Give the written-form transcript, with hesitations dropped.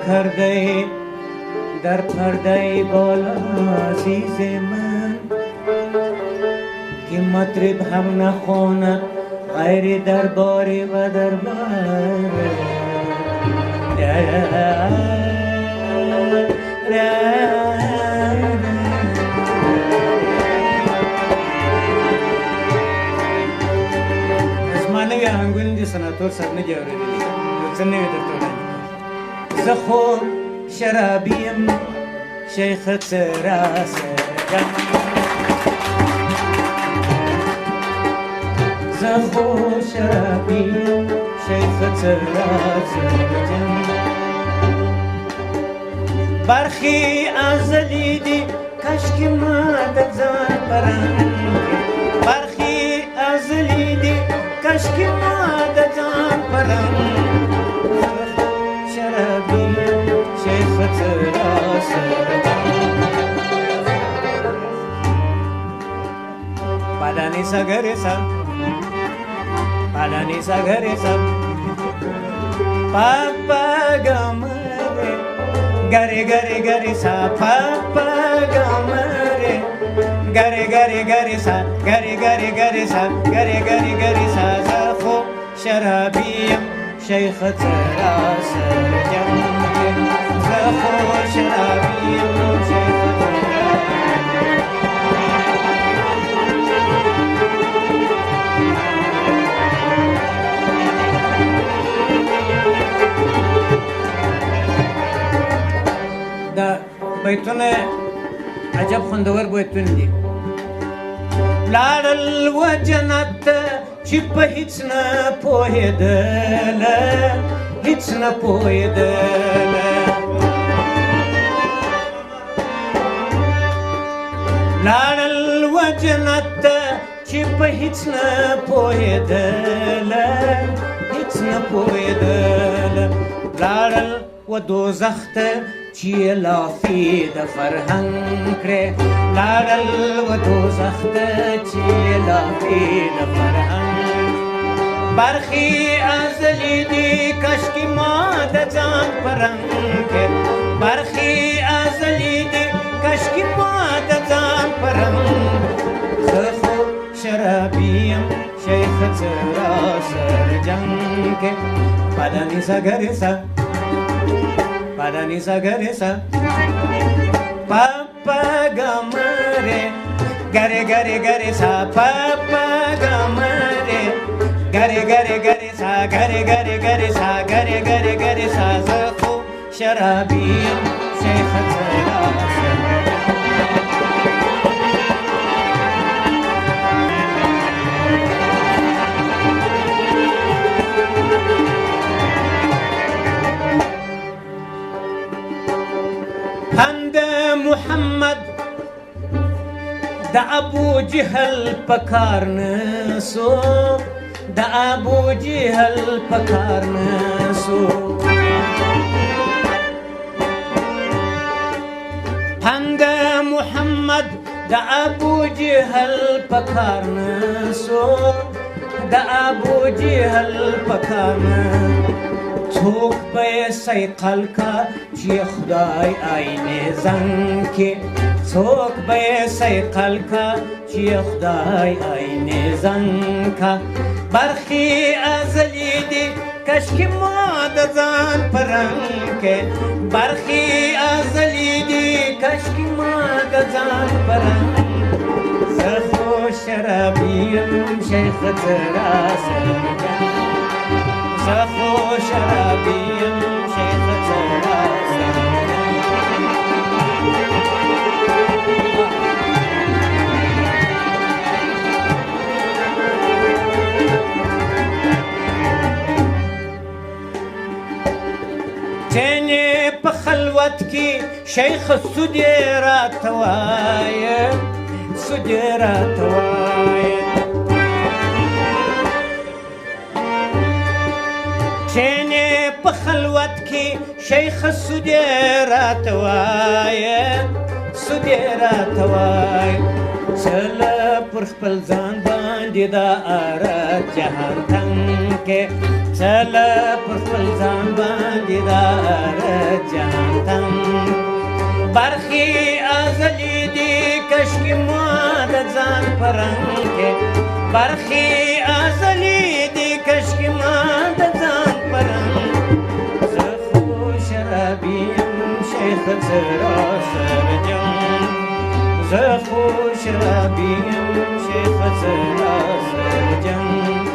کرده در پرده بالا عزیز من که مطرب هم نخواند غیر درباری و دربار اسمانه یا هنگون دی سناتور سر نجاوری دی سنه در طولانی زخو شرابیم شیخ تراس زخو شرابیم شیخ تراس برخی ازلی دی کشکی مادت زن برن برخی ازلی دی کشکی مادت زن برن شرابیم شیخ تراس پادانی سا گری سا پادانی سا گری سا پاپا گمره گری گری گری سا پاپا گمره گری گری گری سا گری گری گری سا گری گری گری سا زخو شرابیم شیخ تراس زخو شرابیم شیخ دا بیتونه عجب خوندور بیتون دی لارل و جنت چی په هیڅ نه پوهېدل هیڅ نه پوهېدل لارل و جنت چی په هیڅ نه پوهېدل هیڅ نه پوهېدل لارل و دوزخ ته چې لافي د فرهنګ کړې لاړل و دوزخ ته چې لافي د فرهنګ برخي ازلي دي کشکې ما د ځان په رنګ کې برخي ازلي دي کشکې ما د ځان په رنګ زه خو شرابي یم شیخ تراس جنګ کې پاداني سا ګرې سا پادانی سا گره سا پاپا گمره گره گره گره سا پاپا گمره گره گره گره سا گره گره گره سا گره گره گره سا زخو شرابیم شیخ تراس محمد دا ابو جهل پکار نسو دا ابو جهل پکار نسو پند محمد دا ابو جهل پکار نسو دا ابو جهل پکار نسو څوک به سیقل کا چې خدای آینه زنګ کې څوک به سیقل کا چې خدای آینه زنګ کا برخي ازلی دي کشکې ما د ځان په رنګ کې برخي ازلی دي کشکې ما د ځان په رنګ زه خو شرابي یم شیخ تراس زخو شرابیم شیخ تراس چینی په خلوت کی شیخ سودی راتوای سودی راتوای چینی په خلوت کی شیخ سودی راتوای سودی راتوای چل پر خپل ځان باندې دا ارات جهان تنګ کې چله پر خپل ځان باندې دار جهان تم برخي ازلی دی کشکی ما د ځان پرنګ کې برخي ازلی دی کشکی ما د ځان پرنګ زه خو شرابیم شیخ زرا سرجم زه خو شرابیم شیخ زرا سرجم